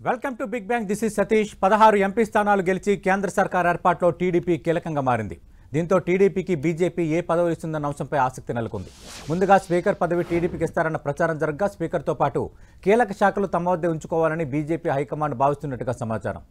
Welcome to big bang. This is Satish. 16 MP స్థానాలు గెలిచి కేంద్ర సర్కార్ ఏర్పాటులో టీడీపీ కీలకంగా మారింది. దీంతో టీడీపీకి బీజేపీ ఏ పదవి ఇస్తుందన్న అంశంపై ఆసక్తి నెలకొంది. ముందుగా స్పీకర్ పదవి టీడీపీకి ఇస్తారన్న ప్రచారం జరగగా స్పీకర్తో పాటు కీలక శాఖలు తమ వద్దే ఉంచుకోవాలని బీజేపీ హైకమాండ్ భావిస్తున్నట్టుగా సమాచారం.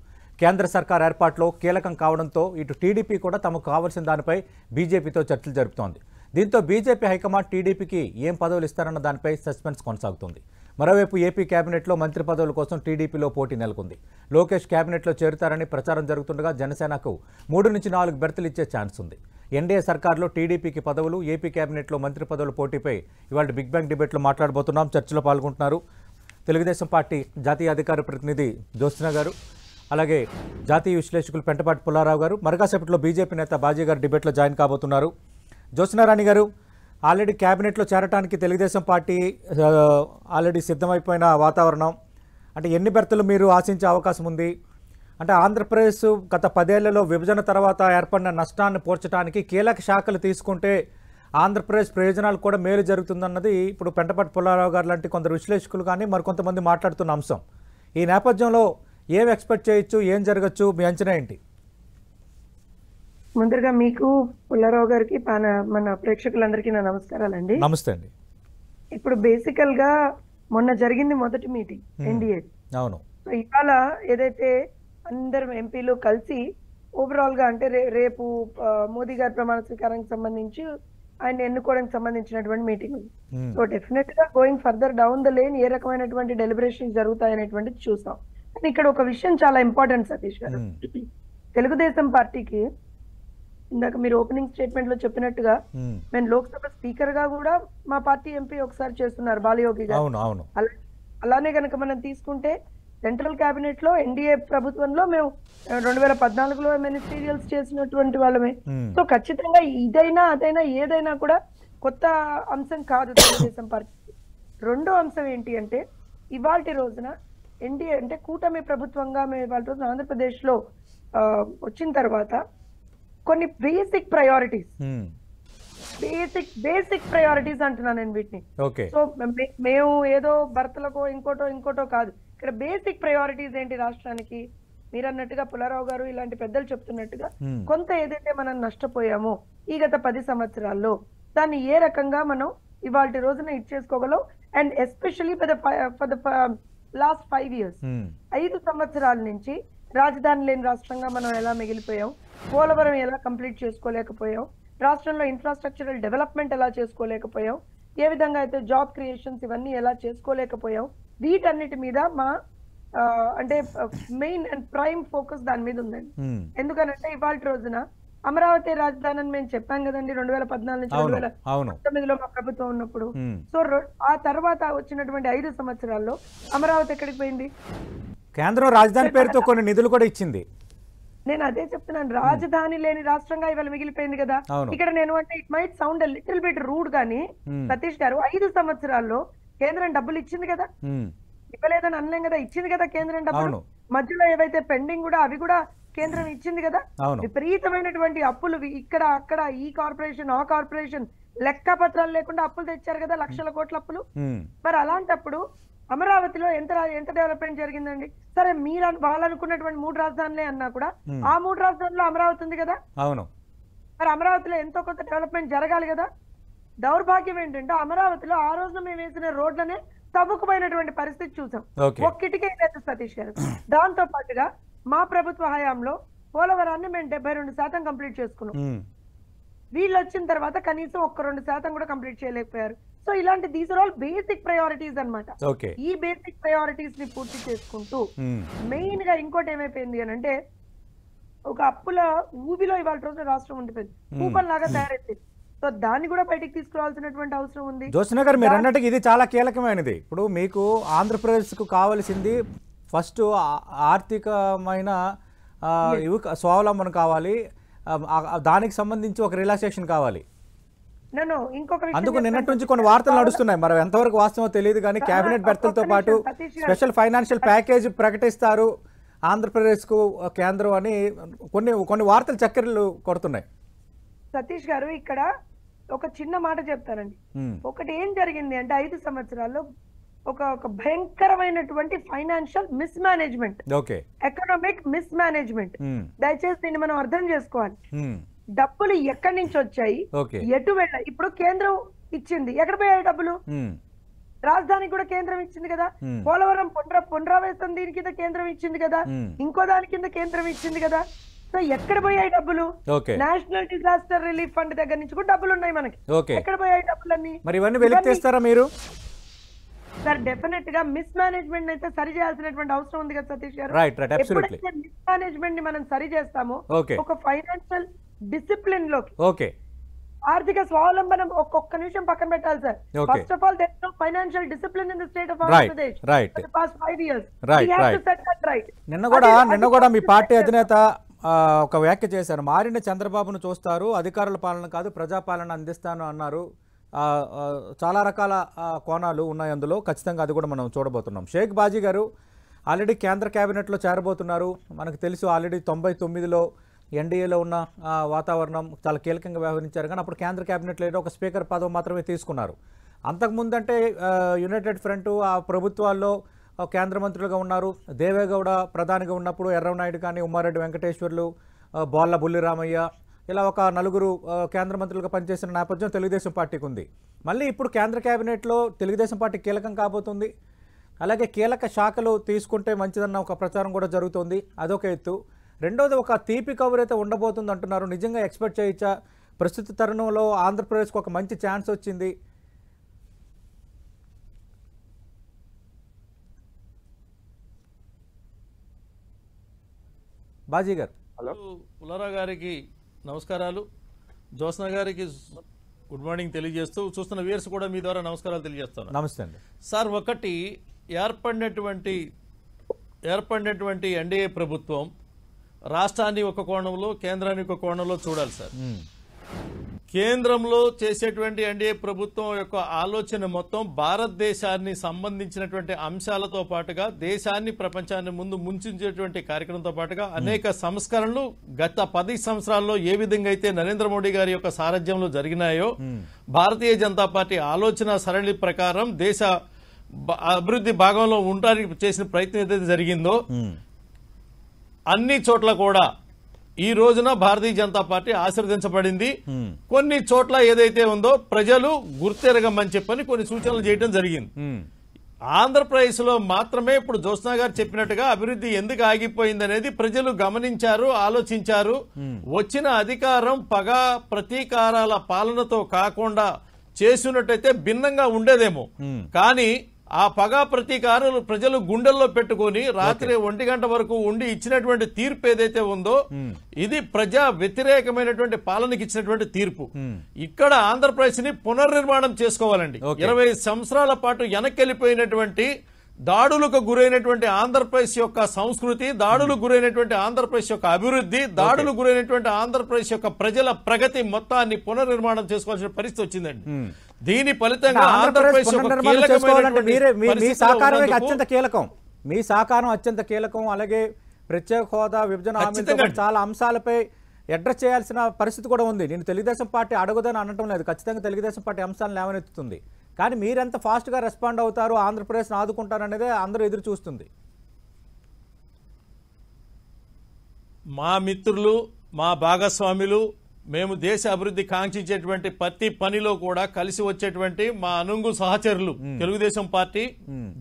కేంద్ర సర్కార్ ఏర్పాటులో కీలకం కావడంతో ఇటు టీడీపీ కూడా తమకు కావాల్సిన దానిపై బీజేపీతో చర్చలు జరుపుతోంది. దీంతో బీజేపీ హైకమాండ్ టీడీపీకి ఏం పదవులు ఇస్తారన్న దానిపై సస్పెన్స్ కొనసాగుతోంది. మరోవైపు ఏపీ కేబినెట్లో మంత్రి పదవుల కోసం టీడీపీలో పోటీ నెలకొంది. లోకేష్ కేబినెట్లో చేరుతారని ప్రచారం జరుగుతుండగా జనసేనకు 3 నుంచి 4 బెర్తులు ఇచ్చే ఛాన్స్ ఉంది. ఎన్డీఏ సర్కార్లో టీడీపీకి పదవులు, ఏపీ కేబినెట్లో మంత్రి పదవుల పోటీపై ఇవాళ బిగ్ బ్యాంగ్ డిబేట్లో మాట్లాడబోతున్నాం. చర్చలో పాల్గొంటున్నారు తెలుగుదేశం పార్టీ జాతీయ అధికార ప్రతినిధి జ్యోత్స్న గారు, అలాగే జాతీయ విశ్లేషకులు పెంటపాటి పుల్లారావు గారు, మరకాసేపట్లో బీజేపీ నేత బాజీ గారు డిబేట్లో జాయిన్ కాబోతున్నారు. జ్యోత్స్న రాణి గారు, ఆల్రెడీ క్యాబినెట్లో చేరడానికి తెలుగుదేశం పార్టీ ఆల్రెడీ సిద్ధమైపోయిన వాతావరణం, అంటే ఎన్ని బెర్తులు మీరు ఆశించే అవకాశం ఉంది? అంటే ఆంధ్రప్రదేశ్ గత 10 ఏళ్లలో విభజన తర్వాత ఏర్పడిన నష్టాన్ని పోర్చడానికి కీలక శాఖలు తీసుకుంటే ఆంధ్రప్రదేశ్ ప్రయోజనాలు కూడా మేలు జరుగుతుందన్నది ఇప్పుడు పెంటపాటి పుల్లారావు గారు లాంటి కొందరు విశ్లేషకులు కానీ మరికొంతమంది మాట్లాడుతున్న అంశం. ఈ నేపథ్యంలో ఏం ఎక్స్పెక్ట్ చేయొచ్చు, ఏం జరగచ్చు, మీ అంచనా ఏంటి? ముందుగా మీకు పుల్లారావు గారికి మన ప్రేక్షకులందరికీ నా నమస్కారాలండి. నమస్తే అండి. ఇప్పుడు బేసికల్ గా మొన్న జరిగింది మొదటి మీటింగ్ ఎన్డీఏ. అవును. ఇవాళ ఏదైతే అందరు ఎంపీలు కలిసి ఓవరాల్ గా అంటే రేపు మోదీ గారి ప్రమాణ స్వీకారానికి సంబంధించి ఆయన ఎన్నుకోవడానికి సంబంధించినటువంటి మీటింగ్ ఉంది. సో డెఫినెట్ గా going further down the lane ఏ రకమైనటువంటి డెలిబరేషన్స్ జరుగుతాయనేటువంటిది చూసాం. కానీ ఇక్కడ ఒక విషయం చాలా ఇంపార్టెంట్ సతీష్ గారు. తెలుగుదేశం పార్టీకి ఇందాక మీరు ఓపెనింగ్ స్టేట్మెంట్ లో చెప్పినట్టుగా మేము లోక్సభ స్పీకర్ గా కూడా మా పార్టీ ఎంపీ ఒకసారి చేస్తున్నారు బాలయోగి గారు. అలానే కనుక మనం తీసుకుంటే సెంట్రల్ కేబినెట్ లో ఎన్డీఏ ప్రభుత్వంలో మేము 2014లో మినిస్టీరియల్స్ చేసినటువంటి వాళ్ళమే. సో ఖచ్చితంగా ఇదైనా అదైనా ఏదైనా కూడా కొత్త అంశం కాదు తెలుగుదేశం పార్టీ. రెండో అంశం ఏంటి అంటే ఇవాళ రోజున ఎన్డీఏ అంటే కూటమి ప్రభుత్వంగా మేము ఇవాళ రోజున ఆంధ్రప్రదేశ్ లో వచ్చిన తర్వాత కొన్ని బేసిక్ ప్రయారిటీస్ అంటున్నాను నేను వీటిని. సో మేము ఏదో భర్తలకో ఇంకోటో కాదు. ఇక్కడ బేసిక్ ప్రయారిటీస్ ఏంటి రాష్ట్రానికి? మీరు అన్నట్టుగా పుల్లారావు గారు ఇలాంటి పెద్దలు చెప్తున్నట్టుగా కొంత ఏదైతే మనం నష్టపోయామో ఈ గత 10 సంవత్సరాల్లో దాన్ని ఏ రకంగా మనం ఇవాళ రోజున ఇచ్చేసుకోగలం. And especially for the last 5 years 5 సంవత్సరాల నుంచి రాజధాని లేని రాష్ట్రంగా మనం ఎలా మిగిలిపోయాం, పోలవరం ఎలా కంప్లీట్ చేసుకోలేకపోయాం, రాష్ట్రంలో ఇన్ఫ్రాస్ట్రక్చరల్ డెవలప్మెంట్ ఎలా చేసుకోలేకపోయాం, ఏ విధంగా అయితే జాబ్ క్రియేషన్స్ ఇవన్నీ ఎలా చేసుకోలేకపోయాం, వీటన్నిటి మీద మా అంటే మెయిన్ అండ్ ప్రైమ్ ఫోకస్ దాని మీద ఉందండి. ఎందుకనంటే ఇవాళ రోజున అమరావతి రాజధాని అని మేము చెప్పాం కదండి 2014 నుంచి 2019లో మా ప్రభుత్వం ఉన్నప్పుడు. సో ఆ తర్వాత వచ్చినటువంటి 5 సంవత్సరాల్లో అమరావతి ఎక్కడికి పోయింది? కేంద్రం రాజధాని పేరుతో కొన్ని నిధులు కూడా ఇచ్చింది. నేను అదే చెప్తున్నాను, రాజధాని లేని రాష్ట్రంగా ఇవాళ మిగిలిపోయింది కదా. ఇక్కడ నేను అంటే it might sound little bit rude కానీ సతీష్ గారు 5 సంవత్సరాల్లో కేంద్రం డబ్బులు ఇచ్చింది కదా, ఇవ్వలేదని అనలేం కదా, ఇచ్చింది కదా కేంద్రం డబ్బులు. మధ్యలో ఏవైతే పెండింగ్ కూడా అవి కూడా కేంద్రం ఇచ్చింది కదా. విపరీతమైనటువంటి అప్పులు ఇక్కడ అక్కడ ఈ కార్పొరేషన్ ఆ కార్పొరేషన్ లెక్క పత్రాలు లేకుండా అప్పులు తెచ్చారు కదా, లక్షల కోట్ల అప్పులు. మరి అలాంటప్పుడు అమరావతిలో ఎంత డెవలప్మెంట్ జరిగిందండి? సరే మీరు వాళ్ళు అనుకున్నటువంటి 3 రాజధానులే అన్నా కూడా ఆ 3 రాజధానుల్లో అమరావతి ఉంది కదా. అవును. మరి అమరావతిలో ఎంతో కొంత డెవలప్మెంట్ జరగాలి కదా. దౌర్భాగ్యం ఏంటంటే అమరావతిలో ఆ రోజున మేము వేసిన రోడ్లనే తవ్వుకుపోయినటువంటి పరిస్థితి చూసాం. ఒక్కిటికే లేదు సతీష్ గారు. దాంతో పాటుగా మా ప్రభుత్వ హయాంలో పోలవరాన్ని మేము 72% కంప్లీట్ చేసుకున్నాం. వీళ్ళు వచ్చిన తర్వాత కనీసం 1-2% కూడా కంప్లీట్ చేయలేకపోయారు. సో ఇలాంటి these are all basic priorities అన్నమాట. ఈ బేసిక్ ప్రయారిటీస్ ని పూర్తి చేసుకుంటూ మెయిన్ గా ఇంకోటి ఏమైపోయింది అని అంటే ఒక అప్పుల ఊబిలో ఇవాళ రోజు రాష్ట్రం ఉండిపోయింది, కూపన్ లాగా తయారైపోయింది. సో దాన్ని కూడా బయటికి తీసుకురావాల్సినటువంటి అవసరం ఉంది. జ్యోత్స్న గారు, మీరు అన్నట్టుగా ఇది చాలా కీలకమైనది. ఇప్పుడు మీకు ఆంధ్రప్రదేశ్ కు కావాల్సింది ఫస్ట్ ఆర్థికమైన స్వావలంబన కావాలి, దానికి సంబంధించి ఒక రిలాక్సేషన్ కావాలి. అందుకు నిన్నటి నుంచి కొన్ని వార్తలు నడుస్తున్నాయి, మరి ఎంతవరకు వాస్తవమో తెలియదు కానీ కేబినెట్ బెర్తులతో పాటు స్పెషల్ ఫైనాన్షియల్ ప్యాకేజ్ ప్రకటిస్తారు ఆంధ్రప్రదేశ్కు కేంద్రం అని కొన్ని వార్తలు చక్కెరలు కొడుతున్నాయి. సతీష్ గారు, ఇక్కడ ఒక చిన్న మాట చెప్తానండి. ఒకటి ఏం జరిగింది అంటే 5 సంవత్సరాల్లో ఒక భయంకరమైనటువంటి financial miss management, economic miss management. దయచేసి దీన్ని మనం అర్థం చేసుకోవాలి. డబ్బులు ఎక్కడి నుంచి వచ్చాయి, ఎటు వెళ్ళాయి? ఇప్పుడు కేంద్రం ఇచ్చింది, ఎక్కడ పోయాయి డబ్బులు? రాజధానికి కూడా కేంద్రం ఇచ్చింది కదా, పోలవరం పునరావాసం దీని కింద కేంద్రం ఇచ్చింది కదా, ఇంకో దాని కింద కేంద్రం ఇచ్చింది కదా. సో ఎక్కడ పోయాయి డబ్బులు? నేషనల్ డిజాస్టర్ రిలీఫ్ ఫండ్ దగ్గర నుంచి కూడా డబ్బులు ఉన్నాయి మనకి. ఎక్కడ పోయాయి డబ్బులన్నీ? మరి ఇవన్నీ వెలికితీస్తారా మీరు? సార్ డెఫినెట్ గా మిస్ మేనేజ్మెంట్ అయితే సరి చేయాల్సినటువంటి అవసరం ఉంది కదా సతీష్ గారు. ఎప్పుడైతే మిస్ మేనేజ్మెంట్ ని మనం సరి చేస్తామో ఒక ఫైనాన్షియల్ డిసిప్లిన్ లోకి, ఆర్థిక స్వావలంబనం ఒక్కొక్క నిమిషం పక్కన పెట్టాలి sir. First of all there is no financial discipline in the state of Andhra Pradesh for the past 5 years. నిన్న కూడా మీ పార్టీ అధినేత ఒక వ్యాఖ్య చేశారు. మారిన చంద్రబాబును చూస్తారు, అధికారుల పాలన కాదు ప్రజాపాలన అందిస్తాను అన్నారు. చాలా రకాల కోణాలు ఉన్నాయి అందులో, ఖచ్చితంగా అది కూడా మనం చూడబోతున్నాం. షేక్ బాజీ గారు ఆల్రెడీ కేంద్ర కేబినెట్లో చేరబోతున్నారు. మనకు తెలుసు ఆల్రెడీ 99లో ఎన్డీఏలో ఉన్న వాతావరణం చాలా కీలకంగా వ్యవహరించారు, కానీ అప్పుడు కేంద్ర కేబినెట్లో ఏదో ఒక స్పీకర్ పదవి మాత్రమే తీసుకున్నారు. అంతకుముందు అంటే యునైటెడ్ ఫ్రంట్ ఆ ప్రభుత్వాల్లో కేంద్ర మంత్రులుగా ఉన్నారు. దేవేగౌడ ప్రధానిగా ఉన్నప్పుడు ఎర్రవనాయుడు కానీ, ఉమ్మారెడ్డి వెంకటేశ్వర్లు, బోళ్ళ బుల్లిరామయ్య, ఇలా ఒక నలుగురు కేంద్ర మంత్రులుగా పనిచేసిన నేపథ్యం తెలుగుదేశం పార్టీకి ఉంది. మళ్ళీ ఇప్పుడు కేంద్ర కేబినెట్లో తెలుగుదేశం పార్టీ కీలకం కాబోతుంది. అలాగే కీలక శాఖలు తీసుకుంటే మంచిదన్న ఒక ప్రచారం కూడా జరుగుతుంది. అదొక ఎత్తు. రెండోది ఒక తీపి కబురు అయితే ఉండబోతుంది అంటున్నారు. నిజంగా ఎక్స్పెక్ట్ చేయొచ్చా? ప్రస్తుత తరుణంలో ఆంధ్రప్రదేశ్కి ఒక మంచి ఛాన్స్ వచ్చింది. బాజీ గారు. హలో, పుల్లారావు గారికి నమస్కారాలు, జ్యోత్స్న గారికి గుడ్ మార్నింగ్ తెలియజేస్తూ చూస్తున్న వ్యూయర్స్ కూడా మీ ద్వారా నమస్కారాలు తెలియజేస్తాను. నమస్తే అండి సార్. ఒకటి, ఏర్పడినటువంటి ఎన్డీఏ ప్రభుత్వం రాష్ట్రాన్ని ఒక కోణంలో, కేంద్రాన్ని ఒక కోణంలో చూడాలి సార్. కేంద్రంలో చేసేటువంటి ఎన్డీఏ ప్రభుత్వం యొక్క ఆలోచన మొత్తం భారతదేశాన్ని సంబంధించినటువంటి అంశాలతో పాటుగా దేశాన్ని, ప్రపంచాన్ని ముంచేటువంటి కార్యక్రమంతో పాటుగా అనేక సంస్కరణలు గత 10 సంవత్సరాల్లో ఏ విధంగా అయితే నరేంద్ర మోడీ గారి యొక్క సారథ్యంలో జరిగినాయో, భారతీయ జనతా పార్టీ ఆలోచన సరళి ప్రకారం దేశ అభివృద్ధి భాగంలో ఉండడానికి చేసిన ప్రయత్నం ఏదైతే జరిగిందో అన్ని చోట్ల కూడా ఈ రోజున భారతీయ జనతా పార్టీ ఆశీర్వదించబడింది. కొన్ని చోట్ల ఏదైతే ఉందో ప్రజలు గుర్తెరగమని చెప్పని కొన్ని సూచనలు చేయడం జరిగింది. ఆంధ్రప్రదేశ్ లో మాత్రమే ఇప్పుడు జ్యోత్స్న గారు చెప్పినట్టుగా అభివృద్ధి ఎందుకు ఆగిపోయింది అనేది ప్రజలు గమనించారు, ఆలోచించారు. వచ్చిన అధికారం పగ ప్రతీకారాల పాలనతో కాకుండా చేసినట్టయితే భిన్నంగా ఉండేదేమో, కానీ ఆ పగా ప్రతీకారాలు ప్రజలు గుండెల్లో పెట్టుకుని రాత్రి 1 గంట వరకు ఉండి ఇచ్చినటువంటి తీర్పు ఏదైతే ఉందో ఇది ప్రజా వ్యతిరేకమైనటువంటి పాలనకి ఇచ్చినటువంటి తీర్పు. ఇక్కడ ఆంధ్రప్రదేశ్ ని పునర్నిర్మాణం చేసుకోవాలండి. 20 సంవత్సరాల పాటు వెనకెళ్లిపోయినటువంటి, దాడులకు గురైనటువంటి ఆంధ్రప్రదేశ్ యొక్క సంస్కృతి, దాడులకు గురైనటువంటి ఆంధ్రప్రదేశ్ యొక్క అభివృద్ధి, దాడులకు గురైనటువంటి ఆంధ్రప్రదేశ్ యొక్క ప్రజల ప్రగతి మొత్తాన్ని పునర్నిర్మాణం చేసుకోవాల్సిన పరిస్థితి వచ్చిందండి. దీని ఫలితంగా ఆంధ్రప్రదేశ్ మీ సహకారం అత్యంత కీలకం. మీ సహకారం అత్యంత కీలకం. అలాగే ప్రత్యేక హోదా, విభజన హామీతో చాలా అంశాలపై అడ్రస్ చేయాల్సిన పరిస్థితి కూడా ఉంది. నేను తెలుగుదేశం పార్టీ అడగదని అనటం లేదు, ఖచ్చితంగా తెలుగుదేశం పార్టీ అంశాలను లేవనెత్తుతుంది. కానీ మీరెంత ఫాస్ట్గా రెస్పాండ్ అవుతారు, ఆంధ్రప్రదేశ్ని ఆదుకుంటారనేదే అందరూ ఎదురు చూస్తుంది. మా మిత్రులు, మా భాగస్వాములు, మేము దేశ అభివృద్ధి కాంక్షించేటువంటి ప్రతి పనిలో కూడా కలిసి వచ్చేటువంటి మా అనుంగు సహచరులు తెలుగుదేశం పార్టీ,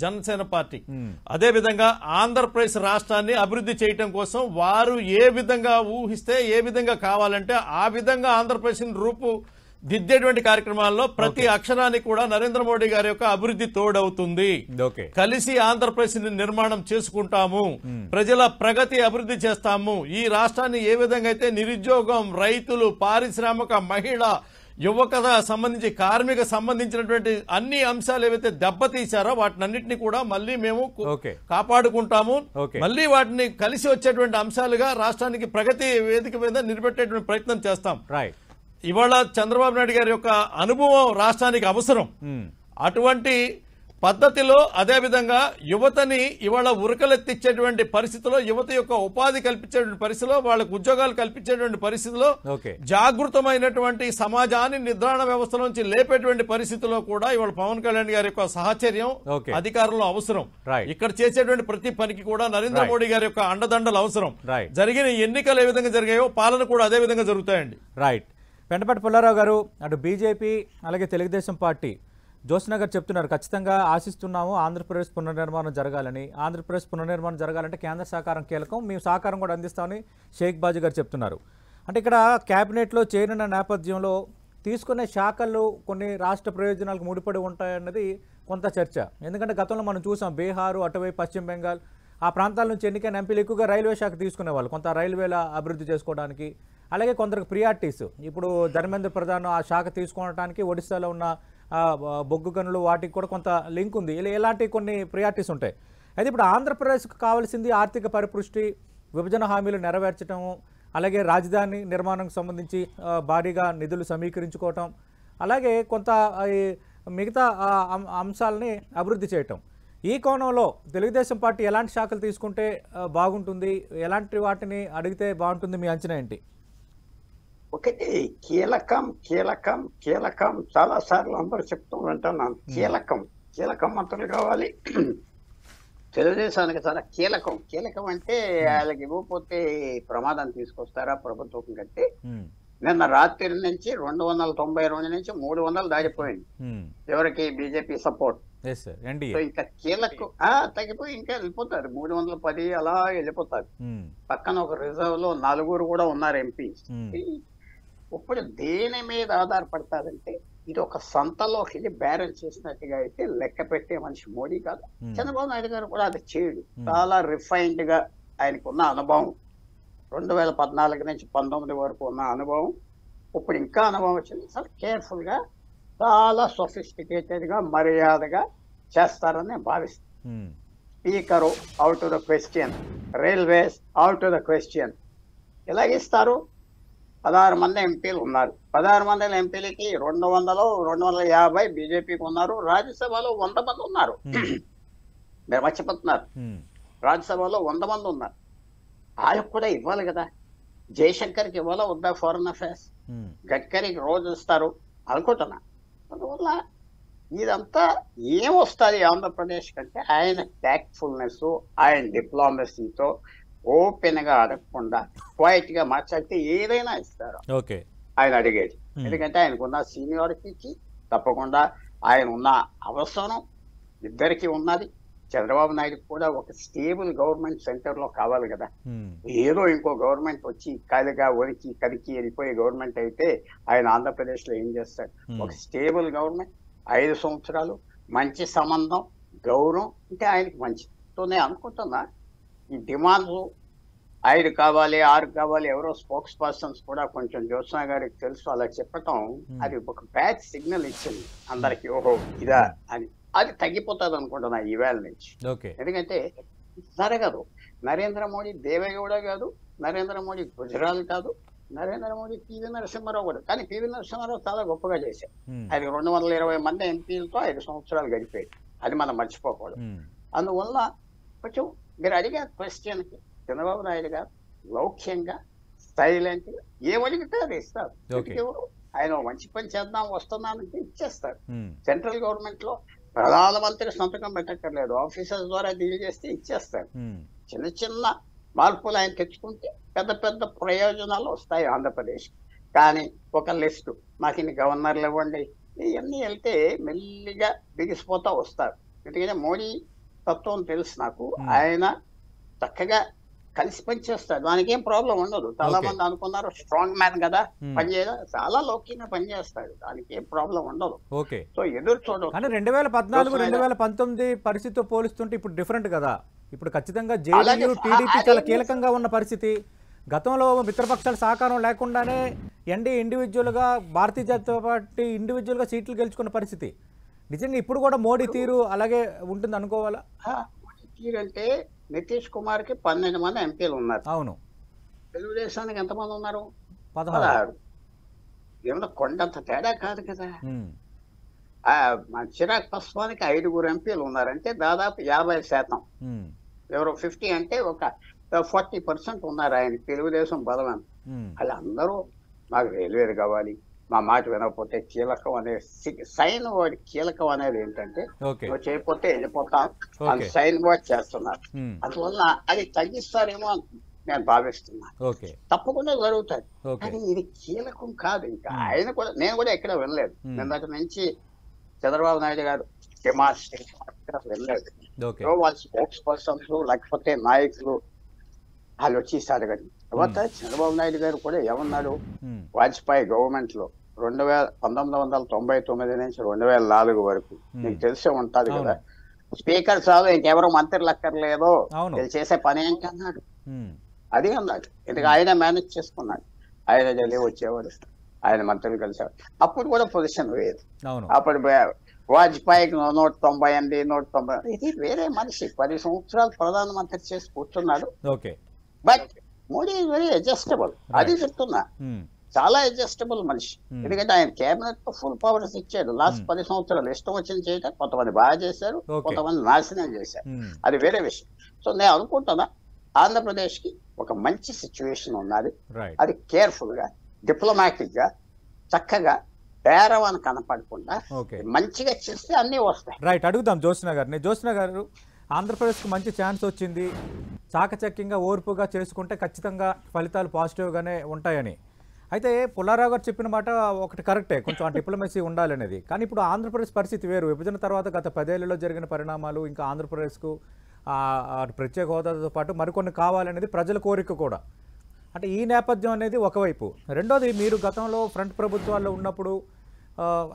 జనసేన పార్టీ. అదే విధంగా ఆంధ్రప్రదేశ్ రాష్ట్రాన్ని అభివృద్ధి చేయడం కోసం వారు ఏ విధంగా ఊహిస్తే, ఏ విధంగా కావాలంటే ఆ విధంగా ఆంధ్రప్రదేశ్ రూపు దిద్దేటువంటి కార్యక్రమాల్లో ప్రతి అక్షరానికి కూడా నరేంద్ర మోడీ గారి యొక్క అభివృద్ధి తోడవుతుంది. కలిసి ఆంధ్రప్రదేశ్ నిర్మాణం చేసుకుంటాము, ప్రజల ప్రగతి అభివృద్ధి చేస్తాము. ఈ రాష్ట్రాన్ని ఏ విధంగా అయితే నిరుద్యోగం, రైతులు, పారిశ్రామిక, మహిళ, యువకత సంబంధించి, కార్మిక సంబంధించినటువంటి అన్ని అంశాలు ఏవైతే దెబ్బతీశారో వాటినన్నింటినీ కూడా మళ్ళీ మేము కాపాడుకుంటాము. మళ్ళీ వాటిని కలిసి వచ్చేటువంటి అంశాలుగా రాష్ట్రానికి ప్రగతి వేదిక మీద నిలబెట్టేటువంటి ప్రయత్నం చేస్తాం. ఇవాళ చంద్రబాబు నాయుడు గారి యొక్క అనుభవం రాష్ట్రానికి అవసరం. అటువంటి పద్ధతిలో, అదేవిధంగా యువతని ఇవాళ ఉరకలెత్తించేటువంటి పరిస్థితిలో, యువత యొక్క ఉపాధి కల్పించేటువంటి పరిస్థితిలో, వాళ్ళకు ఉద్యోగాలు కల్పించేటువంటి పరిస్థితిలో, జాగృతమైనటువంటి సమాజాన్ని నిద్రాణ వ్యవస్థ నుంచి లేపేటువంటి పరిస్థితిలో కూడా ఇవాళ పవన్ కళ్యాణ్ గారి యొక్క సహచర్యం అధికారంలో అవసరం. ఇక్కడ చేసేటువంటి ప్రతి పనికి కూడా నరేంద్ర మోడీ గారి యొక్క అండదండలు అవసరం. జరిగిన ఎన్నికలు ఏ విధంగా జరిగాయో పాలన కూడా అదే విధంగా జరుగుతాయండి. రైట్. పెంటపాటి పుల్లారావు గారు, అటు బీజేపీ అలాగే తెలుగుదేశం పార్టీ జోష్న గారు చెప్తున్నారు, ఖచ్చితంగా ఆశిస్తున్నాము ఆంధ్రప్రదేశ్ పునర్నిర్మాణం జరగాలని. ఆంధ్రప్రదేశ్ పునర్నిర్మాణం జరగాలంటే కేంద్ర సహకారం కీలకం, మేము సహకారం కూడా అందిస్తామని షేక్ బాజీ గారు చెప్తున్నారు. అంటే ఇక్కడ క్యాబినెట్లో చేరిన నేపథ్యంలో తీసుకునే శాఖలు కొన్ని రాష్ట్ర ప్రయోజనాలకు ముడిపడి ఉంటాయన్నది కొంత చర్చ. ఎందుకంటే గతంలో మనం చూసాం, బీహారు, అటువైపు పశ్చిమ బెంగాల్, ఆ ప్రాంతాల నుంచి ఎన్నికైన ఎంపీలు ఎక్కువగా రైల్వే శాఖ తీసుకునేవాళ్ళు, కొంత రైల్వేల అభివృద్ధి చేసుకోవడానికి. అలాగే కొందరికి ప్రియారిటీస్, ఇప్పుడు ధర్మేంద్ర ప్రధాన్ ఆ శాఖ తీసుకోవడానికి ఒడిశాలో ఉన్న బొగ్గు గనులు వాటికి కూడా కొంత లింక్ ఉంది. ఇలాంటి కొన్ని ప్రియారిటీస్ ఉంటాయి. అయితే ఇప్పుడు ఆంధ్రప్రదేశ్కు కావాల్సింది ఆర్థిక పరిపుష్టి, విభజన హామీలు నెరవేర్చడం, అలాగే రాజధాని నిర్మాణంకు సంబంధించి భారీగా నిధులు సమీకరించుకోవటం, అలాగే కొంత మిగతా అంశాలని అభివృద్ధి చేయటం. ఈ కోణంలో తెలుగుదేశం పార్టీ ఎలాంటి శాఖలు తీసుకుంటే బాగుంటుంది, ఎలాంటి వాటిని అడిగితే బాగుంటుంది, మీ అంచనా ఏంటి? ఒకటి కీలకం కీలకం కీలకం చాలా సార్లు అందరూ చెప్తూ వింటున్నాను. కీలకం మంత్రులు కావాలి, తెలుగుదేశానికి చాలా కీలకం. కీలకం అంటే వాళ్ళకి ఇవ్వకపోతే ప్రమాదం తీసుకొస్తారా ప్రభుత్వం కంటే. నిన్న రాత్రి నుంచి 292 నుంచి 300 దాటిపోయింది ఎవరికి, బీజేపీ సపోర్ట్. ఇంకా కీలకం తగ్గిపోయి ఇంకా వెళ్ళిపోతారు, 310 అలా వెళ్ళిపోతారు. పక్కన ఒక రిజర్వ్ లో 4 కూడా ఉన్నారు ఎంపీ. ఇప్పుడు దేని మీద ఆధారపడతారంటే, ఇది ఒక సంతలోకి వెళ్ళి బ్యారెన్ చేసినట్టుగా అయితే లెక్క పెట్టే మనిషి మోడీ కాదు. చంద్రబాబు నాయుడు గారు కూడా అది చేయడు. చాలా రిఫైన్డ్ గా ఆయనకున్న అనుభవం, 2014 నుంచి 19 వరకు ఉన్న అనుభవం, ఇప్పుడు ఇంకా అనుభవం వచ్చింది. చాలా కేర్ఫుల్ గా, చాలా సొఫిస్టికేటెడ్ గా, మర్యాదగా చేస్తారని నేను భావిస్తాను. Speaker out to the question, railways out to the question. ఎలాగిస్తారు? 16 మంది ఎంపీలు ఉన్నారు. 16 మంది ఎంపీలకి 200, 250 బీజేపీకి ఉన్నారు. రాజ్యసభలో 100 మంది ఉన్నారు. మీరు మర్చిపోతున్నారు, రాజ్యసభలో 100 మంది ఉన్నారు. ఆయనకు కూడా ఇవ్వాలి కదా. జయశంకర్కి ఇవ్వాలా వద్దా ఫారెన్ అఫైర్స్? గడ్కరీకి రోజు ఇస్తారు అనుకుంటున్నా. అందువల్ల ఇదంతా ఏమొస్తుంది ఆంధ్రప్రదేశ్ కంటే, ఆయన ట్యాక్ట్ఫుల్నెస్, ఆయన డిప్లొమసీతో ఓపెన్ గా అడగకుండా క్వైట్ గా మాట్లాడితే ఏదైనా ఇస్తారు ఆయన అడిగేది. ఎందుకంటే ఆయనకున్న సీనియారిటీకి తప్పకుండా ఆయన ఉన్న అవసరం ఇద్దరికి ఉన్నది. చంద్రబాబు నాయుడు కూడా ఒక స్టేబుల్ గవర్నమెంట్ సెంటర్ లో కావాలి కదా. ఏదో ఇంకో గవర్నమెంట్ వచ్చి ఖాళీగా ఒరికి కదికి వెళ్ళిపోయే గవర్నమెంట్ అయితే ఆయన ఆంధ్రప్రదేశ్ లో ఏం చేస్తాడు? ఒక స్టేబుల్ గవర్నమెంట్, 5 సంవత్సరాలు, మంచి సంబంధం, గౌరవం అంటే ఆయనకి మంచిది. సో నేను అనుకుంటున్నా, ఈ డిమాండ్స్ 5 కావాలి, 6 కావాలి, ఎవరో స్పోక్స్ పర్సన్స్ కూడా కొంచెం జ్యోత్స్నా గారికి తెలుసు అలా చెప్పటం, అది ఒక బ్యాడ్ సిగ్నల్ ఇచ్చింది అందరికి. ఓహో ఇదా అని. అది తగ్గిపోతుంది అనుకుంటున్నా ఈవేళ నుంచి. ఎందుకంటే జరగదు. నరేంద్ర మోడీ దేవేగౌడ కాదు, నరేంద్ర మోడీ గుజరాల్ కాదు, నరేంద్ర మోడీ పివి నరసింహారావు కూడా. కానీ పివి నరసింహారావు చాలా గొప్పగా చేశారు. అది 220 మంది ఎంపీలతో 5 సంవత్సరాలు గడిపాడు. అది మనం మర్చిపోకూడదు. అందువల్ల కొంచెం మీరు అడిగే క్వశ్చన్కి చంద్రబాబు నాయుడు గారు లౌక్యంగా, సైలెంట్ గా ఏమడిగితే అది ఇస్తారు. ఆయన మంచి పని చేద్దాం వస్తున్నానంటే ఇచ్చేస్తారు. సెంట్రల్ గవర్నమెంట్ లో ప్రధానమంత్రి సంతకం పెట్టక్కర్లేదు, ఆఫీసర్స్ ద్వారా డీల్ చేస్తే ఇచ్చేస్తారు. చిన్న చిన్న మార్పులు ఆయన తెచ్చుకుంటే పెద్ద పెద్ద ప్రయోజనాలు వస్తాయి ఆంధ్రప్రదేశ్. కానీ ఒక లిస్టు, మాకు ఇన్ని గవర్నర్లు ఇవ్వండి, ఇవన్నీ వెళ్తే మెల్లిగా బిగిసిపోతా వస్తారు. ఎందుకంటే మోడీ తత్వం తెలుసు నాకు. ఆయన చక్కగా కలిసి పనిచేస్తారు, దానికి ఏం ప్రాబ్లం ఉండదు. చాలా మంది అనుకున్నారు స్ట్రాంగ్ మ్యాన్ కదా, పనిచేయడం చాలా లౌక్యంగా పనిచేస్తాడు, దానికి ఏం ప్రాబ్లం ఉండదు. సో ఎదురు చూడదు. కానీ 2014, 2019 పరిస్థితితో పోలిస్తుంటే ఇప్పుడు డిఫరెంట్ కదా. ఇప్పుడు ఖచ్చితంగా జేడీయూ, టీడీపీ చాలా కీలకంగా ఉన్న పరిస్థితి. గతంలో మిత్రపక్షాల సహకారం లేకుండానే ఎన్డీ ఇండివిజువల్గా, భారతీయ జనతా పార్టీ ఇండివిజువల్గా సీట్లు గెలుచుకున్న పరిస్థితి. నిజంగా ఇప్పుడు కూడా మోడీ తీరు అలాగే ఉంటుంది అనుకోవాలా? మోడీ తీరు అంటే నితీష్ కుమార్ కి 12 మంది ఎంపీలు ఉన్నారు. అవును. తెలుగుదేశానికి ఎంతమంది ఉన్నారు? 16. ఏమన్నా కొండంత తేడా కాదు కదా. మన చిరాగ్ పాస్వాన్కి 5 ఎంపీలు ఉన్నారంటే దాదాపు 50%. ఎవరో 50 అంటే ఒక 40% ఉన్నారు ఆయన తెలుగుదేశం బలం. వాళ్ళందరూ మాకు రైల్వేలు కావాలి, మా మాట వినకపోతే కీలకం అనే సైన్ వాడి కీలకం అనేది ఏంటంటే నువ్వు చేయకపోతే వెళ్ళిపోతాం అని సైన్ వర్డ్ చేస్తున్నారు. అందువల్ల అది తగ్గిస్తారేమో అని నేను భావిస్తున్నాను. తప్పకుండా జరుగుతుంది, కానీ ఇది కీలకం కాదు. ఇంకా ఆయన కూడా నేను కూడా ఎక్కడ వినలేదు నిన్నటి నుంచి చంద్రబాబు నాయుడు గారు వినలేదు. వాళ్ళ స్పోక్స్ పర్సన్స్ లేకపోతే నాయకులు వాళ్ళు వచ్చేసారు. కానీ తర్వాత చంద్రబాబు నాయుడు గారు కూడా ఏమన్నాడు, వాజ్పేయి గవర్నమెంట్ లో 1999 నుంచి 2004 వరకు మీకు తెలిసే ఉంటది కదా, స్పీకర్ చాలు ఇంకెవరో మంత్రులు అక్కర్లేదు, చేసే పని ఏంటి అన్నాడు. అది అన్నాడు. ఎందుకంటే ఆయన మేనేజ్ చేసుకున్నాడు. ఆయన ఢిల్లీ వచ్చేవాడు, ఆయన మంత్రులు కలిసేవాడు. అప్పుడు కూడా పొజిషన్ వేరు. అప్పుడు వాజ్పేయికి 198, 190, ఇది వేరే మనిషి 10 సంవత్సరాలు ప్రధానమంత్రి చేసి కూర్చున్నాడు. But Modi is very adjustable. అది చెప్తున్నా, చాలా అడ్జస్టబుల్ మనిషి. ఎందుకంటే ఆయన కేబినెట్ తో ఫుల్ పవర్స్ ఇచ్చాడు. లాస్ట్ 10 సంవత్సరాలు ఇష్టం వచ్చింది చేయటం. కొంతమంది బాగా చేశారు, కొంతమంది నాశనం చేశారు, అది వేరే విషయం. సో నేను అనుకుంటున్నా ఆంధ్రప్రదేశ్ కి ఒక మంచి సిచ్యువేషన్ ఉన్నది. అది కేర్ఫుల్ గా, డిప్లొమాటిక్ గా, చక్కగా పేరవాన్ని కనపడకుండా మంచిగా చేస్తే అన్ని వస్తాయి. రైట్, అడుగుదాం జ్యోత్స్న గారిని. జ్యోత్స్న గారు, ఆంధ్రప్రదేశ్కి మంచి ఛాన్స్ వచ్చింది, చాకచక్యంగా ఓర్పుగా చేసుకుంటే ఖచ్చితంగా ఫలితాలు పాజిటివ్గానే ఉంటాయని. అయితే పుల్లారావు గారు చెప్పిన మాట ఒకటి కరెక్టే, కొంచెం ఆ డిప్లొమసీ ఉండాలనేది. కానీ ఇప్పుడు ఆంధ్రప్రదేశ్ పరిస్థితి వేరు. విభజన తర్వాత గత 10 ఏళ్లలో జరిగిన పరిణామాలు, ఇంకా ఆంధ్రప్రదేశ్కు ప్రత్యేక హోదాతో పాటు మరికొన్ని కావాలనేది ప్రజల కోరిక కూడా. అంటే ఈ నేపథ్యం అనేది ఒకవైపు. రెండోది, మీరు గతంలో ఫ్రంట్ ప్రభుత్వాల్లో ఉన్నప్పుడు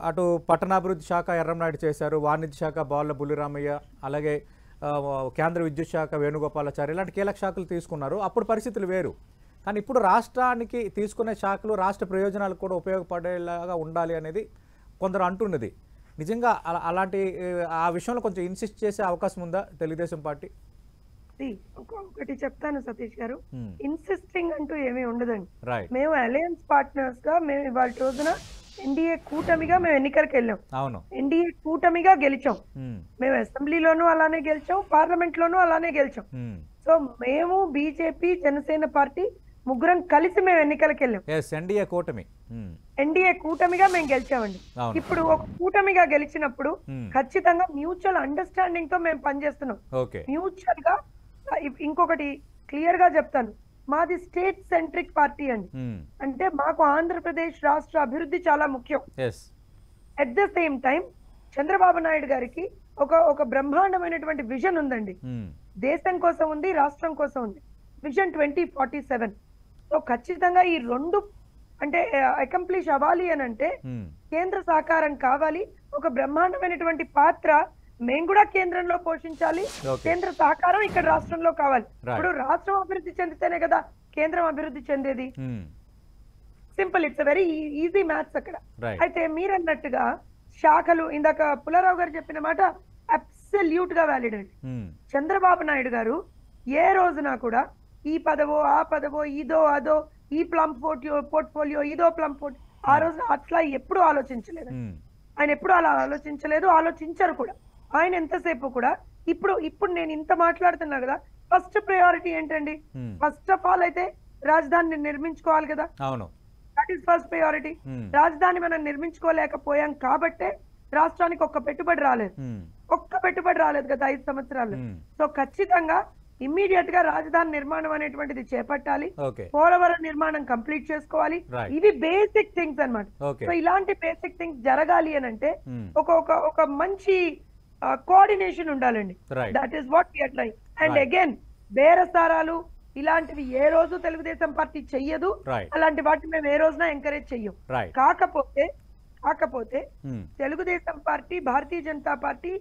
అటు పట్టణాభివృద్ధి శాఖ ఎర్రంనాయుడు చేశారు, వాణిజ్య శాఖ బాల్ల బుల్లిరామయ్య, అలాగే కేంద్ర విద్యుత్ శాఖ వేణుగోపాలాచారి, ఇలాంటి కీలక శాఖలు తీసుకున్నారు. అప్పుడు పరిస్థితులు వేరు. కానీ ఇప్పుడు రాష్ట్రానికి తీసుకునే శాఖలు రాష్ట్ర ప్రయోజనాలకు కూడా ఉపయోగపడేలాగా ఉండాలి అనేది కొందరు అంటున్నది. నిజంగా అలాంటి ఆ విషయంలో కొంచెం ఇన్సిస్ట్ చేసే అవకాశం ఉందా తెలుగుదేశం పార్టీ? ఒకటి చెప్తాను సతీష్ గారు, ఇన్సిస్టింగ్ అంటూ ఏమీ ఉండదండి. మేము అలయన్స్ పార్ట్నర్స్ గా మేము ఇవాళ రోజున ఎన్డీఏ కూటమిగా మేము ఎన్నికలకు వెళ్ళాం. ఎన్డీఏ కూటమిగా గెలిచాం. మేము అసెంబ్లీలోనూ అలానే గెలిచాం, పార్లమెంట్ లోనూ అలానే గెలిచాం. సో మేము బీజేపీ, జనసేన పార్టీ ముగ్గురం కలిసి మేము ఎన్నికలకు వెళ్ళాం. ఎన్డీఏ కూటమిగా మేము గెలిచామండి. ఇప్పుడు ఒక కూటమిగా గెలిచినప్పుడు ఖచ్చితంగా మ్యూచువల్ అండర్స్టాండింగ్ తో మేము పనిచేస్తున్నాం. మ్యూచువల్ గా ఇంకొకటి క్లియర్ గా చెప్తాను, మాది స్టేట్ సెంట్రిక్ పార్టీ అండి. అంటే మాకు ఆంధ్రప్రదేశ్ రాష్ట్ర అభివృద్ధి చాలా ముఖ్యం. At the same time Chandrababu Naidu గారికి ఒక బ్రహ్మాండమైనటువంటి విజన్ ఉందండి. దేశం కోసం ఉంది, రాష్ట్రం కోసం ఉంది. విజన్ 2047. సో ఖచ్చితంగా ఈ రెండు అంటే అకంప్లిష్ అవ్వాలి అని అంటే కేంద్ర సహకారం కావాలి. ఒక బ్రహ్మాండమైనటువంటి పాత్ర మేము కూడా కేంద్రంలో పోషించాలి. కేంద్ర సహకారం ఇక్కడ రాష్ట్రంలో కావాలి. ఇప్పుడు రాష్ట్రం అభివృద్ధి చెందితేనే కదా కేంద్రం అభివృద్ధి చెందేది. Simple, it's very easy maths అక్కడ. అయితే మీరన్నట్టుగా శాఖలు, ఇందాక పుల్లారావు గారు చెప్పిన మాట అబ్సల్యూట్ గా వ్యాలిడ్ అండి. చంద్రబాబు నాయుడు గారు ఏ రోజున కూడా ఈ పదవో ఆ పదవో, ఇదో అదో, ఈ ప్లమ్ పోర్ట్ఫోలియో ఇదో ప్లమ్ పోర్ట్, ఆ రోజున అట్లా ఎప్పుడు ఆలోచించలేదు ఆయన. ఎప్పుడు అలా ఆలోచించలేదు, ఆలోచించరు కూడా ఆయన ఎంతసేపు కూడా. ఇప్పుడు నేను ఇంత మాట్లాడుతున్నా కదా, ఫస్ట్ ప్రయారిటీ ఏంటండి? ఫస్ట్ ఆఫ్ ఆల్ అయితే రాజధానిని నిర్మించుకోవాలి కదా. That is first priority. రాజధాని మనం నిర్మించుకోలేకపోయాం కాబట్టే రాష్ట్రానికి ఒక్క పెట్టుబడి రాలేదు గత 5 సంవత్సరాలు. సో ఖచ్చితంగా ఇమ్మీడియట్ గా రాజధాని నిర్మాణం అనేటువంటిది చేపట్టాలి. పోలవరం నిర్మాణం కంప్లీట్ చేసుకోవాలి. ఇవి బేసిక్ థింగ్స్ అన్నమాట. సో ఇలాంటి బేసిక్ థింగ్స్ జరగాలి అని అంటే ఒక మంచి కోఆర్డినేషన్ ఉండాలండి. That is what we are trying. And again బేరసారాలు ఇలాంటివి ఏ రోజు తెలుగుదేశం పార్టీ చెయ్యదు. అలాంటి వాటిని మేము ఏ రోజున ఎంకరేజ్ చెయ్యం. కాకపోతే Telugu Desam party, Bharatiya Janata party,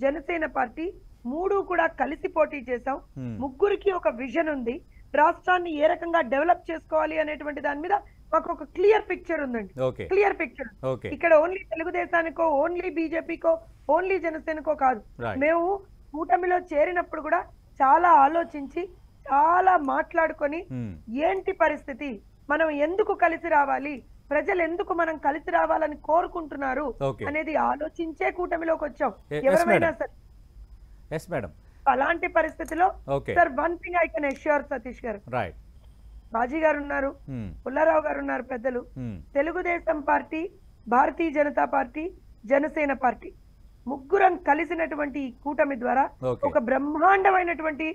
Janasena party మూడు కూడా కలిసి పోటీ చేశాం. ముగ్గురికి ఒక విజన్ ఉంది. రాష్ట్రాన్ని ఏ రకంగా డెవలప్ చేసుకోవాలి అనేటువంటి దాని మీద మాకు ఒక క్లియర్ పిక్చర్ ఉందండి. Clear picture. ఇక్కడ ఓన్లీ తెలుగుదేశానికో, ఓన్లీ బీజేపీకో, ఓన్లీ జనసేనకో కాదు. మేము కూటమిలో చేరినప్పుడు కూడా చాలా ఆలోచించి, చాలా మాట్లాడుకొని ఏంటి పరిస్థితి, మనం ఎందుకు కలిసి రావాలి, ప్రజలు ఎందుకు మనం కలిసి రావాలని కోరుకుంటున్నారు అనేది ఆలోచించే కూటమిలోకి వచ్చాం ఎవరైనా సరే. Yes madam. అలాంటి పరిస్థితిలో sir one thing I can assure Satish garu, Baji garu ఉన్నారు, పుల్లారావు గారు ఉన్నారు పెద్దలు, Telugu Desam party, Bharatiya Janata party, Janasena party ముగ్గురం కలిసినటువంటి ఈ కూటమి ద్వారా ఒక బ్రహ్మాండమైనటువంటి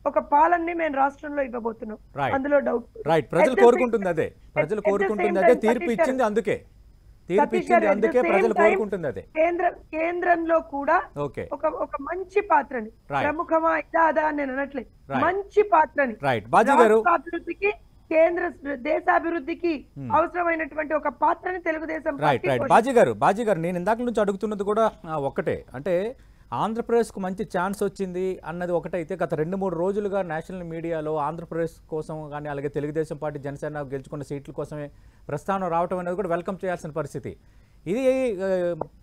ఒక పాలనని మేము రాష్ట్రంలో ఇవ్వబోతున్నాం. అందులో డౌట్ ప్రజలు కోరుకుంటుంది అదే, ప్రజలు కోరుకుంటుంది అదే, తీర్పు ఇచ్చింది అందుకే, తీర్పు ఇచ్చింది అందుకే ప్రజలు కోరుకుంటుంది అదే. కేంద్రంలో కూడా ఒక మంచి పాత్రని, ప్రముఖమా ఇదా అని నేను అనట్లేదు, మంచి పాత్రని అభివృద్ధికి, దేశాభివృద్ధికి అవసరమైనటువంటి ఒక పాత్రని తెలుగుదేశం బాజీ గారు నేను ఇందాక నుంచి అడుగుతున్నది కూడా ఒక్కటే, అంటే ఆంధ్రప్రదేశ్కు మంచి ఛాన్స్ వచ్చింది అన్నది ఒకటైతే, గత 2-3 రోజులుగా నేషనల్ మీడియాలో ఆంధ్రప్రదేశ్ కోసం కానీ అలాగే తెలుగుదేశం పార్టీ, జనసేన గెలుచుకున్న సీట్ల కోసమే ప్రస్థానం రావటం అనేది కూడా వెల్కమ్ చేయాల్సిన పరిస్థితి. ఇది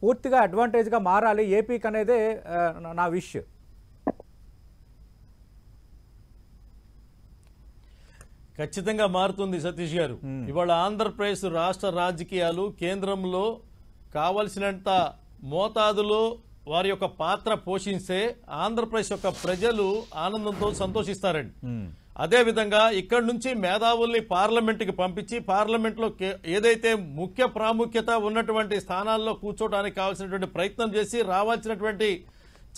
పూర్తిగా అడ్వాంటేజ్గా మారాలి ఏపీకి అనేదే నా విష్. ఖచ్చితంగా మారుతుంది సతీష్ గారు. ఇవాళ ఆంధ్రప్రదేశ్ రాష్ట్ర రాజకీయాలు కేంద్రంలో కావలసినంత మోతాదులో వారి యొక్క పాత్ర పోషిస్తే ఆంధ్రప్రదేశ్ యొక్క ప్రజలు ఆనందంతో సంతోషిస్తారండి. అదేవిధంగా ఇక్కడి నుంచి మేధావుల్ని పార్లమెంట్కి పంపించి పార్లమెంట్లో ఏదైతే ముఖ్య ప్రాముఖ్యత ఉన్నటువంటి స్థానాల్లో కూర్చోవడానికి కావాల్సినటువంటి ప్రయత్నం చేసి రావాల్సినటువంటి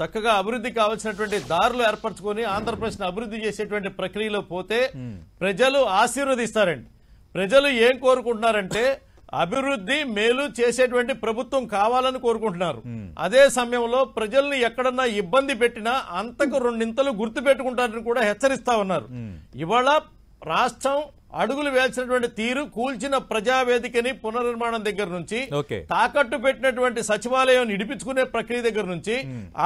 చక్కగా అభివృద్ధి కావాల్సినటువంటి దారులు ఏర్పరచుకొని ఆంధ్రప్రదేశ్ అభివృద్ధి చేసేటువంటి ప్రక్రియలో పోతే ప్రజలు ఆశీర్వదిస్తారండి. ప్రజలు ఏం కోరుకుంటున్నారంటే అభివృద్ధి మేలు చేసేటువంటి ప్రభుత్వం కావాలని కోరుకుంటున్నారు. అదే సమయంలో ప్రజల్ని ఎక్కడన్నా ఇబ్బంది పెట్టినా అంతకు 2 ఇంతలు గుర్తు పెట్టుకుంటారని కూడా హెచ్చరిస్తా ఉన్నారు. ఇవాళ రాష్ట్రం అడుగులు వేల్చినటువంటి తీరు, కూల్చిన ప్రజావేదికని పునర్నిర్మాణం దగ్గర నుంచి, తాకట్టు పెట్టినటువంటి సచివాలయం నిడిపించుకునే ప్రక్రియ దగ్గర నుంచి,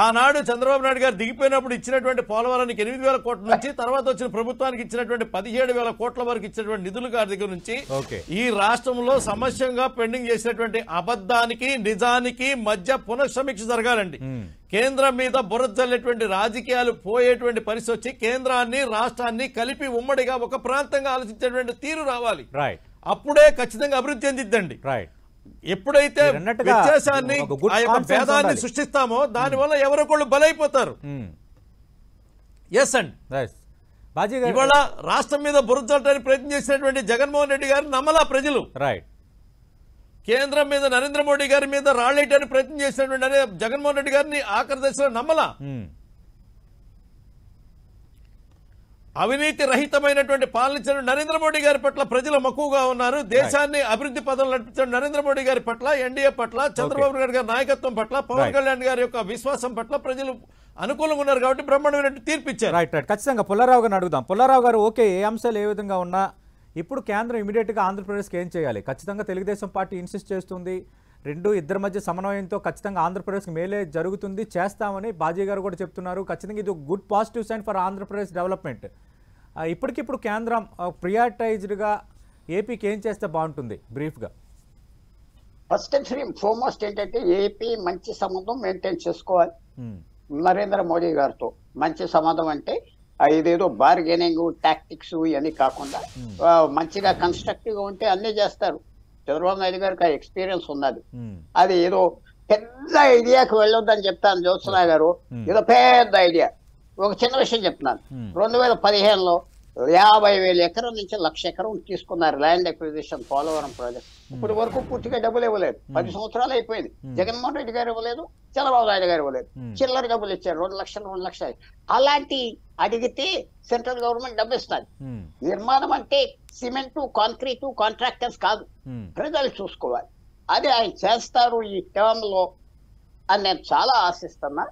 ఆనాడు చంద్రబాబు నాయుడు గారు దిగిపోయినప్పుడు ఇచ్చినటువంటి పోలవరానికి 8,000 కోట్ల నుంచి తర్వాత వచ్చిన ప్రభుత్వానికి ఇచ్చినటువంటి 17,000 కోట్ల వరకు ఇచ్చినటువంటి నిధుల గారి దగ్గర నుంచి ఈ రాష్ట్రంలో సమస్యంగా పెండింగ్ చేసినటువంటి అబద్ధానికి నిజానికి మధ్య పునఃసమీక్ష జరగాలండి. కేంద్రం మీద బురద జల్లేటువంటి రాజకీయాలు పోయేటువంటి పరిస్థితి వచ్చి కేంద్రాన్ని రాష్ట్రాన్ని కలిపి ఉమ్మడిగా ఒక ప్రాంతంగా ఆలోచించేటువంటి తీరు రావాలి. అప్పుడే ఖచ్చితంగా అభివృద్ధి చెందిద్దండి. ఎప్పుడైతే వ్యత్యాసాన్ని ఆ యొక్క భేదాన్ని సృష్టిస్తామో దానివల్ల ఎవరొకళ్ళు బలైపోతారు. ఎస్ అండి. ఇవాళ రాష్ట్రం మీద బురద జల్లడానికి ప్రయత్నం చేసినటువంటి జగన్మోహన్ రెడ్డి గారిని నమ్మలా ప్రజలు. కేంద్రం మీద నరేంద్ర మోడీ గారి మీద రాళ్లేయడానికి ప్రయత్నం చేసినటువంటి జగన్మోహన్ రెడ్డి గారిని ఆఖరి దశలో నమ్మలా. అవినీతి రహితమైనటువంటి పాలన నరేంద్ర మోడీ గారి పట్ల ప్రజలు మక్కువగా ఉన్నారు. దేశాన్ని అభివృద్ధి పదంలో నడిపించిన నరేంద్ర మోడీ గారి పట్ల, ఎన్డీఏ పట్ల, చంద్రబాబు నాయుడు గారి నాయకత్వం పట్ల, పవన్ కళ్యాణ్ గారి యొక్క విశ్వాసం పట్ల ప్రజలు అనుకూలంగా ఉన్నారు కాబట్టి బ్రహ్మాండమైన తీర్పు ఇచ్చారు. ఖచ్చితంగా పుల్లారావు గారిని అడుగుదాం. పుల్లారావు గారు, ఓకే, ఏ అంశాలు ఏ విధంగా ఉన్నా ఇప్పుడు కేంద్రం ఇమీడియట్గా ఆంధ్రప్రదేశ్కి ఏం చేయాలి? ఖచ్చితంగా తెలుగుదేశం పార్టీ ఇన్సిస్ట్ చేస్తుంది, ఇద్దరి మధ్య సమన్వయంతో ఖచ్చితంగా ఆంధ్రప్రదేశ్కి మేలే జరుగుతుంది, చేస్తామని బాజీ గారు కూడా చెప్తున్నారు. ఖచ్చితంగా ఇది good positive sign for Andhra Pradesh development. ఇప్పటికిప్పుడు కేంద్రం ప్రియారిటైజ్డ్గా ఏపీకి ఏం చేస్తే బాగుంటుంది బ్రీఫ్గా? ఫస్ట్ అండ్ ఫార్మోస్ట్ ఏంటంటే ఏపీ మంచి సంబంధం మెయింటైన్ చేసుకోవాలి నరేంద్ర మోడీ గారితో. మంచి సంబంధం అంటే ఇదేదో బార్గెనింగ్ టాక్టిక్స్ ఇవన్నీ కాకుండా మంచిగా కన్స్ట్రక్టివ్ గా ఉంటే అన్ని చేస్తారు. చంద్రబాబు నాయుడు గారికి ఆ ఎక్స్పీరియన్స్ ఉన్నది. అది ఏదో పెద్ద ఐడియాకి వెళ్ళొద్దని చెప్తాను జ్యోత్సనా గారు, ఏదో పెద్ద ఐడియా. ఒక చిన్న విషయం చెప్తున్నాను. 2015లో 50,000 ఎకరం నుంచి 1,00,000 ఎకరం తీసుకున్నారు ల్యాండ్ అక్విజిషన్ పోలవరం ప్రాజెక్ట్. ఇప్పుడు వరకు పూర్తిగా డబ్బులు ఇవ్వలేదు. 10 సంవత్సరాలు అయిపోయింది. జగన్మోహన్ రెడ్డి గారు ఇవ్వలేదు, చంద్రబాబు నాయుడు గారు ఇవ్వలేదు. చిల్లర డబ్బులు ఇచ్చారు, 2 లక్షలు 2 లక్షలు. అలాంటి అడిగితే సెంట్రల్ గవర్నమెంట్ డబ్బు ఇస్తుంది. నిర్మాణం అంటే సిమెంట్, కాంక్రీటు, కాంట్రాక్టర్స్ కాదు, ప్రజలు చూసుకోవాలి. అది ఆయన చేస్తారు ఈ టర్మ్ లో అని నేను చాలా ఆశిస్తున్నా.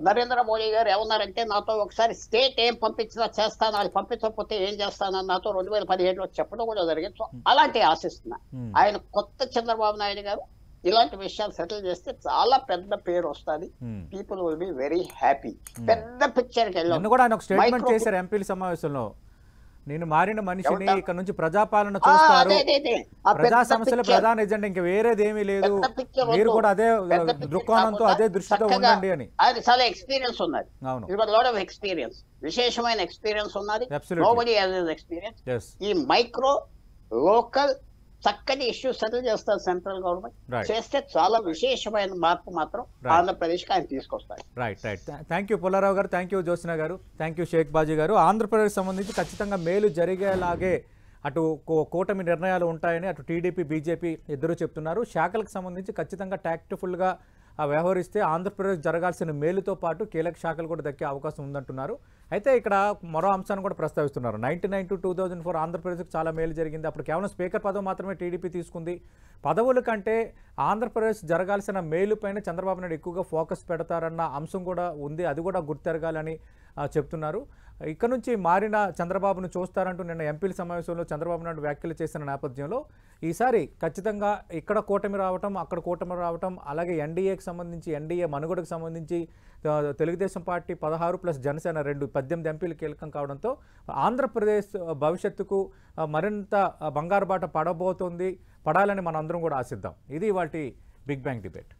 నరేంద్ర మోడీ గారు ఏమన్నారంటే, నాతో ఒకసారి స్టేట్ ఏం పంపించినా చేస్తాను, అది పంపించకపోతే ఏం చేస్తానని నాతో 2017లో చెప్పడం కూడా జరిగింది. సో అలాంటి ఆశిస్తున్నా. ఆయన కొత్త చంద్రబాబు నాయుడు గారు ఇలాంటి విషయాలు సెటిల్ చేస్తే చాలా పెద్ద పేరు వస్తుంది. People will be very happy. పెద్ద పిక్చర్కి వెళ్ళారు ఎంపీల సమావేశంలో. నేను మారిన మనిషిని, ఇక్కడ నుంచి ప్రజాపాలన చూస్తారు, ప్రజా సమస్యల ప్రధాన ఎజెండా, ఇంకా వేరేది ఏమీ లేదు, మీరు కూడా అదే దృక్కోణంతో అదే దృష్టితో ఉండండి అని. అది చాలా ఎక్స్పీరియన్స్ ఉన్నది. లాట్ ఆఫ్ ఎక్స్పీరియన్స్, విశేషమైన ఎక్స్పీరియన్స్ ఉన్నది. Nobody has this experience. ఈ మైక్రో, లోకల్, చక్కటి ఇష్యూ సెటిల్ చేస్తారు సెంట్రల్ గవర్నమెంట్. Right. చేస్తే చాలా విశేషమైన మార్పు మాత్రం ఆంధ్రప్రదేశ్కి ఆయన తీసుకొస్తారు. రైట్. థ్యాంక్ యూ పుల్లారావు గారు, థ్యాంక్ యూ జ్యోత్స్న గారు, థ్యాంక్ యూ షేక్ బాజీ గారు. ఆంధ్రప్రదేశ్ సంబంధించి ఖచ్చితంగా మేలు జరిగేలాగే అటు కూటమి నిర్ణయాలు ఉంటాయని అటు టీడీపీ బీజేపీ ఇద్దరు చెప్తున్నారు. శాఖలకు సంబంధించి ఖచ్చితంగా టాక్ట్ఫుల్గా వ్యవహరిస్తే ఆంధ్రప్రదేశ్ జరగాల్సిన మేలుతో పాటు కీలక శాఖలు కూడా దక్కే అవకాశం ఉందంటున్నారు. అయితే ఇక్కడ మరో అంశాన్ని కూడా ప్రస్తావిస్తున్నారు. 1999 to 2004 ఆంధ్రప్రదేశ్కి చాలా మేలు జరిగింది. అప్పుడు కేవలం స్పీకర్ పదవి మాత్రమే టీడీపీ తీసుకుంది. పదవుల కంటే ఆంధ్రప్రదేశ్ జరగాల్సిన మేలు పైన చంద్రబాబు నాయుడు ఎక్కువగా ఫోకస్ పెడతారన్న అంశం కూడా ఉంది. అది కూడా గుర్తెరగాలని చెప్తున్నారు. ఇక్కడ నుంచి మారిన చంద్రబాబును చూస్తారంటూ నిన్న ఎంపీల సమావేశంలో చంద్రబాబు నాయుడు వ్యాఖ్యలు చేసిన నేపథ్యంలో ఈసారి ఖచ్చితంగా ఇక్కడ కూటమి రావటం, అక్కడ కూటమి రావటం, అలాగే ఎన్డీఏకి సంబంధించి ఎన్డీఏ మనుగడకు సంబంధించి తెలుగుదేశం పార్టీ 16 ప్లస్ జనసేన 18 ఎంపీలు కీలకం కావడంతో ఆంధ్రప్రదేశ్ భవిష్యత్తుకు మరింత బంగారు బాట పడబోతోంది. పడాలని మనం అందరం కూడా ఆశిద్దాం. ఇది వాటి బిగ్ బ్యాంగ్ డిబేట్.